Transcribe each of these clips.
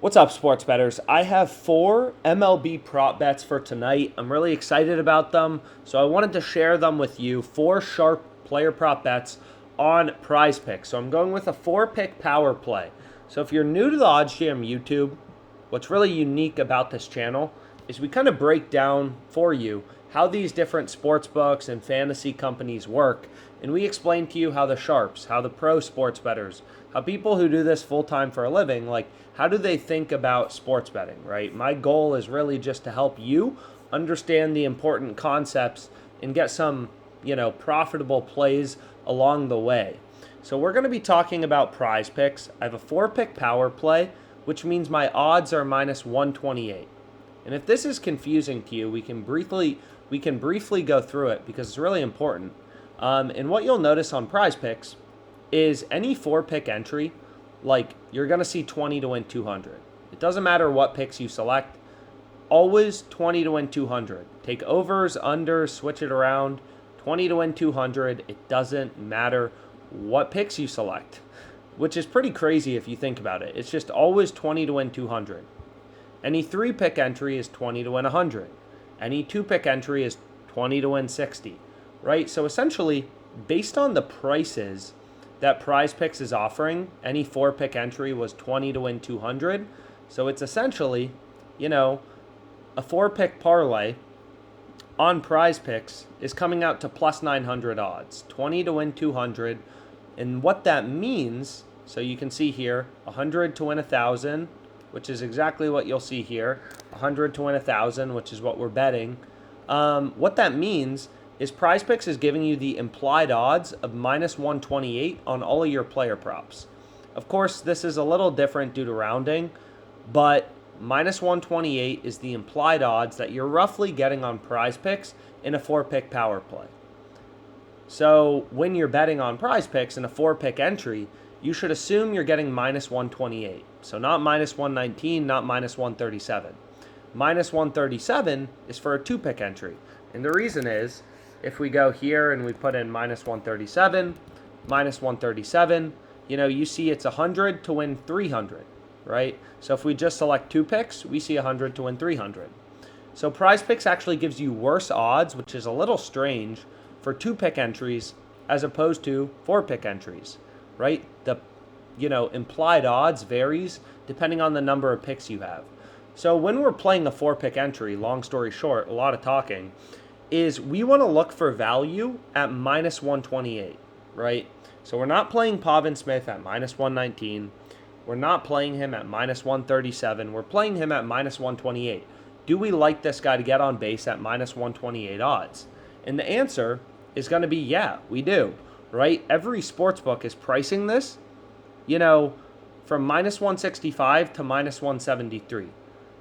What's up, sports bettors? I have 4 MLB prop bets for tonight. I'm really excited about them, so I wanted to share them with you. 4 sharp player prop bets on PrizePicks. So I'm going with a 4-pick power play. So if you're new to the OddsJam YouTube, what's really unique about this channel is we kind of break down for you how these different sports books and fantasy companies work, and we explain to you how the sharps, how the pro sports bettors, how people who do this full-time for a living, like how do they think about sports betting, right? My goal is really just to help you understand the important concepts and get some, profitable plays along the way. So we're going to be talking about PrizePicks. I have a 4-pick power play, which means my odds are minus 128. And if this is confusing to you, we can briefly go through it because it's really important. And what you'll notice on PrizePicks is any 4-pick entry, like you're going to see 20 to win 200. It doesn't matter what picks you select. Always 20 to win 200. Take overs, unders, switch it around. 20 to win 200. It doesn't matter what picks you select, which is pretty crazy if you think about it. It's just always 20 to win 200. Any 3-pick entry is 20 to win 100. Any 2-pick entry is 20 to win 60, right? So essentially, based on the prices that PrizePicks is offering, any 4-pick entry was 20 to win 200. So it's essentially, a 4-pick parlay on PrizePicks is coming out to plus 900 odds, 20 to win 200. And what that means, so you can see here, 100 to win 1,000, which is exactly what you'll see here, 100 to win 1,000, which is what we're betting. What that means is PrizePicks is giving you the implied odds of minus 128 on all of your player props. Of course, this is a little different due to rounding, but minus 128 is the implied odds that you're roughly getting on PrizePicks in a 4-pick power play. So when you're betting on PrizePicks in a 4-pick entry, you should assume you're getting minus 128. So not minus 119, not minus 137. Minus 137 is for a 2-pick entry. And the reason is, if we go here and we put in minus 137, you see it's 100 to win 300, right? So if we just select 2 picks, we see 100 to win 300. So PrizePicks actually gives you worse odds, which is a little strange, for 2-pick entries as opposed to 4-pick entries, right? The implied odds varies depending on the number of picks you have. So when we're playing a 4-pick entry, long story short, a lot of talking, is we want to look for value at minus 128, right? So we're not playing Pavin Smith at minus 119. We're not playing him at minus 137. We're playing him at minus 128. Do we like this guy to get on base at minus 128 odds? And the answer is going to be yeah, we do, right? Every sportsbook is pricing this, from minus 165 to minus 173.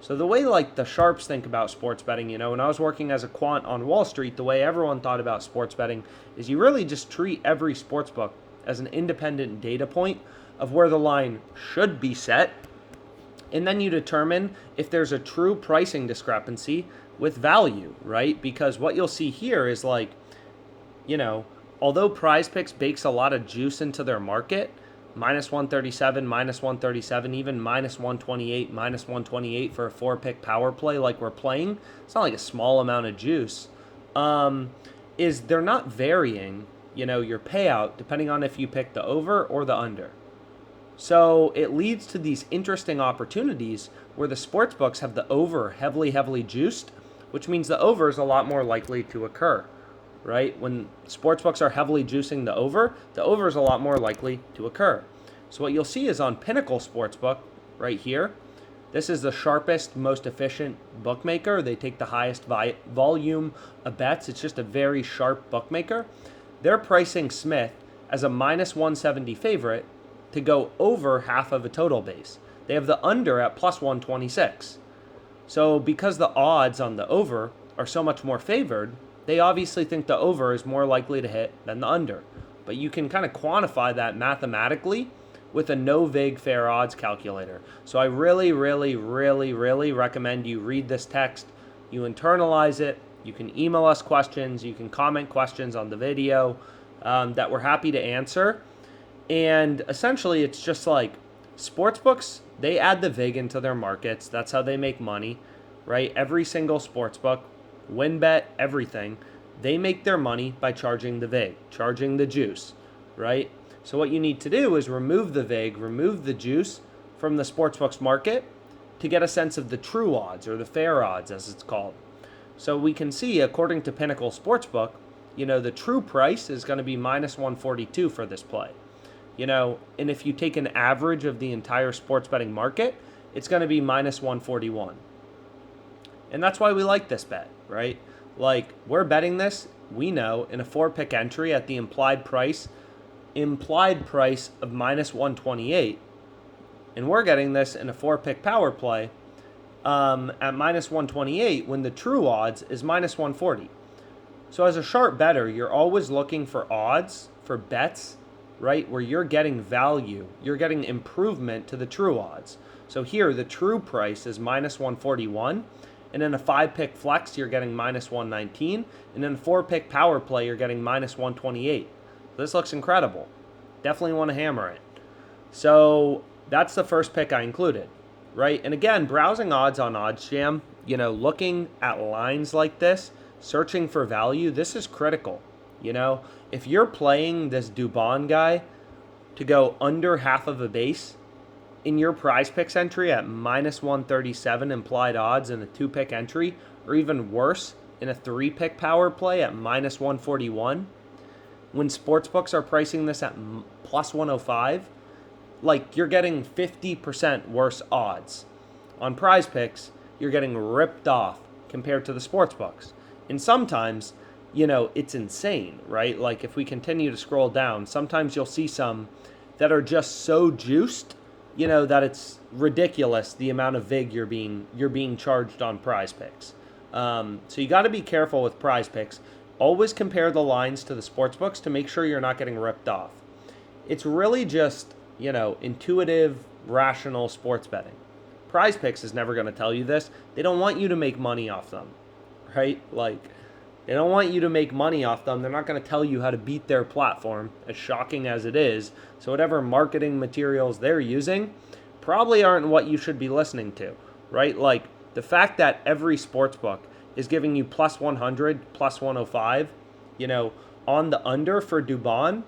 So the way the sharps think about sports betting, when I was working as a quant on Wall Street, the way everyone thought about sports betting is you really just treat every sports book as an independent data point of where the line should be set. And then you determine if there's a true pricing discrepancy with value, right? Because what you'll see here is although PrizePicks bakes a lot of juice into their market, minus 137, even minus 128 for a 4-pick power play like we're playing. It's not like a small amount of juice. Is they're not varying, your payout depending on if you pick the over or the under. So it leads to these interesting opportunities where the sports books have the over heavily juiced, which means the over is a lot more likely to occur. Right? When sportsbooks are heavily juicing the over is a lot more likely to occur. So what you'll see is on Pinnacle Sportsbook right here, this is the sharpest, most efficient bookmaker. They take the highest volume of bets. It's just a very sharp bookmaker. They're pricing Smith as a minus 170 favorite to go over half of a total base. They have the under at plus 126. So because the odds on the over are so much more favored, they obviously think the over is more likely to hit than the under. But you can kind of quantify that mathematically with a no vig fair odds calculator. So I really recommend you read this text, you internalize it, you can email us questions, you can comment questions on the video that we're happy to answer. And essentially it's just sportsbooks They add the VIG into their markets. That's how they make money, right? Every single sportsbook, WinBet, everything, they make their money by charging the VIG, charging the juice, right? So what you need to do is remove the VIG, remove the juice from the sportsbook's market to get a sense of the true odds, or the fair odds as it's called. So we can see, according to Pinnacle Sportsbook, the true price is going to be minus 142 for this play. And if you take an average of the entire sports betting market, it's going to be minus 141. And that's why we like this bet, right? Like, we're betting this, we know, in a 4-pick entry at the implied price of minus 128. And we're getting this in a 4-pick power play at minus 128 when the true odds is minus 140. So as a sharp bettor, you're always looking for odds, for bets, right, where you're getting value, you're getting improvement to the true odds. So here, the true price is minus 141, and in a 5-pick flex, you're getting minus 119, and in a 4-pick power play, you're getting minus 128. This looks incredible. Definitely want to hammer it. So that's the first pick I included, right? And again, browsing odds on OddsJam, looking at lines like this, searching for value, this is critical. If you're playing this Dubon guy to go under half of a base in your PrizePicks entry at minus 137 implied odds in a 2-pick entry, or even worse, in a 3-pick power play at minus 141, when sportsbooks are pricing this at plus 105, like, you're getting 50% worse odds. On PrizePicks, you're getting ripped off compared to the sportsbooks. And sometimes, it's insane, right? Like, if we continue to scroll down, sometimes you'll see some that are just so juiced, that it's ridiculous the amount of VIG you're being charged on PrizePicks. So you got to be careful with PrizePicks. Always compare the lines to the sportsbooks to make sure you're not getting ripped off. It's really just, intuitive, rational sports betting. PrizePicks is never going to tell you this. They don't want you to make money off them, right? Like, they don't want you to make money off them. They're not going to tell you how to beat their platform, as shocking as it is. So whatever marketing materials they're using probably aren't what you should be listening to, right? Like, the fact that every sportsbook is giving you plus 100, plus 105, on the under for Dubon,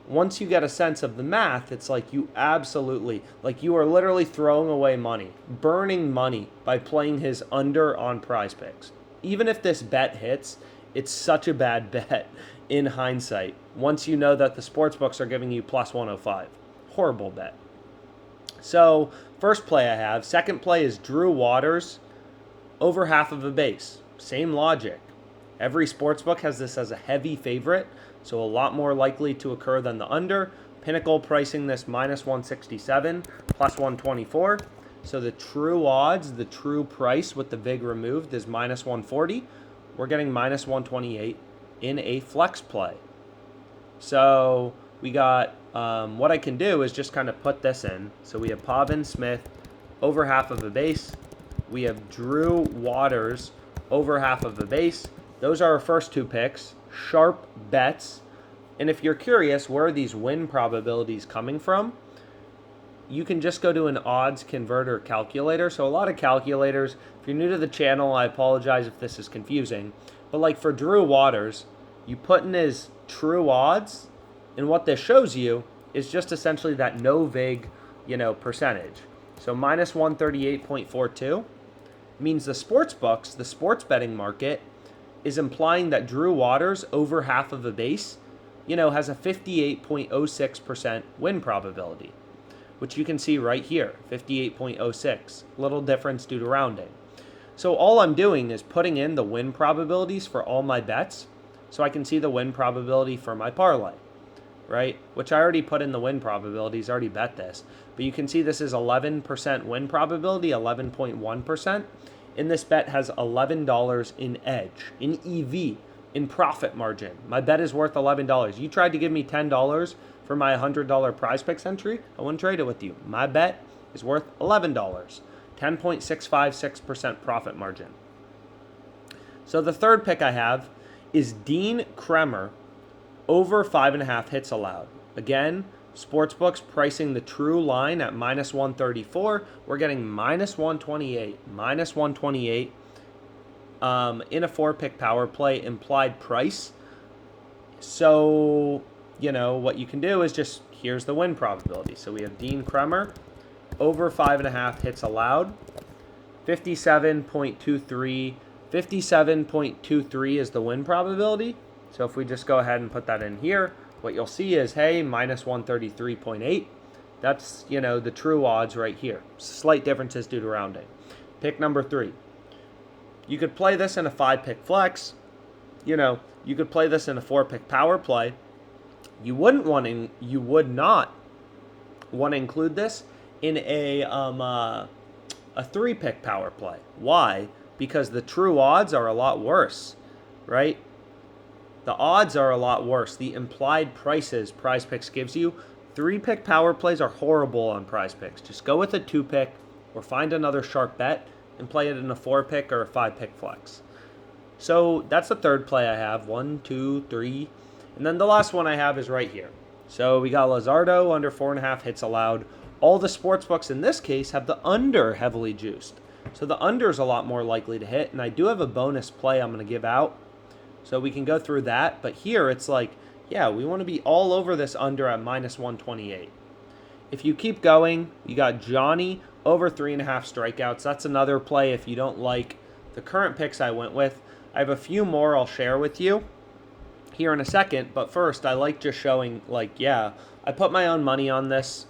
once you get a sense of the math, it's like you are literally throwing away money, burning money by playing his under on PrizePicks. Even if this bet hits, it's such a bad bet in hindsight, once you know that the sportsbooks are giving you plus 105. Horrible bet. So, first play I have. Second play is Drew Waters over half of a base. Same logic. Every sportsbook has this as a heavy favorite, so a lot more likely to occur than the under. Pinnacle pricing this minus 167, plus 124. So the true odds, the true price with the VIG removed is minus 140. We're getting minus 128 in a flex play. So we got, what I can do is just kind of put this in. So we have Pavin Smith over half of a base. We have Drew Waters over half of a base. Those are our first 2 picks. Sharp bets. And if you're curious, where are these win probabilities coming from? You can just go to an odds converter calculator. So a lot of calculators, if you're new to the channel, I apologize if this is confusing. But like for Drew Waters, you put in his true odds, and what this shows you is just essentially that no VIG, percentage. So minus 138.42 means the sports books, the sports betting market, is implying that Drew Waters over half of a base, has a 58.06% win probability, which you can see right here, 58.06. Little difference due to rounding. So all I'm doing is putting in the win probabilities for all my bets so I can see the win probability for my parlay, right? Which I already put in the win probabilities, already bet this. But you can see this is 11% win probability, 11.1%. And this bet has $11 in edge, in EV, in profit margin. My bet is worth $11. You tried to give me $10 for my $100 PrizePicks entry, I wouldn't trade it with you. My bet is worth $11, 10.656% profit margin. So the third pick I have is Dean Kremer over 5.5 hits allowed. Again, Sportsbooks pricing the true line at minus 134. We're getting minus 128. Minus 128 in a 4-pick power play implied price. So, what you can do is just, here's the win probability. So we have Dean Kremer, over 5.5 hits allowed, 57.23. 57.23 is the win probability. So if we just go ahead and put that in here, what you'll see is, hey, minus 133.8. That's, the true odds right here. Slight differences due to rounding. Pick number 3. You could play this in a 5-pick flex. You could play this in a 4-pick power play. You would not want to include this in a 3-pick power play. Why? Because the true odds are a lot worse, right? The odds are a lot worse. The implied prices PrizePicks gives you, 3-pick power plays are horrible on PrizePicks. Just go with a 2-pick or find another sharp bet and play it in a 4-pick or a 5-pick flex. So that's the third play I have. 1, 2, 3. And then the last one I have is right here. So we got Luzardo under 4.5 hits allowed. All the sportsbooks in this case have the under heavily juiced. So the under is a lot more likely to hit. And I do have a bonus play I'm going to give out. So we can go through that. But here it's like, yeah, we want to be all over this under at minus 128. If you keep going, you got Johnny over 3.5 strikeouts. That's another play if you don't like the current picks I went with. I have a few more I'll share with you here in a second. But first, I like just showing, I put my own money on this.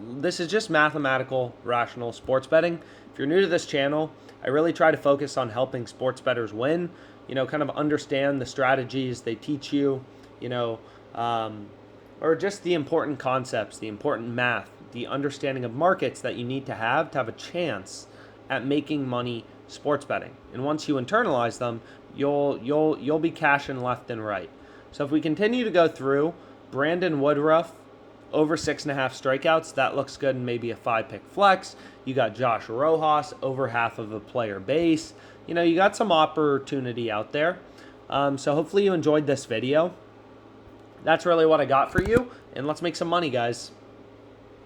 This is just mathematical, rational sports betting. If you're new to this channel, I really try to focus on helping sports bettors win, kind of understand the strategies they teach you, or just the important concepts, the important math, the understanding of markets that you need to have a chance at making money sports betting. And once you internalize them, you'll be cashing left and right. So if we continue to go through, Brandon Woodruff, over 6.5 strikeouts, that looks good in maybe a 5-pick flex. You got Josh Rojas, over half of a player base. You got some opportunity out there. So hopefully you enjoyed this video. That's really what I got for you, and let's make some money, guys.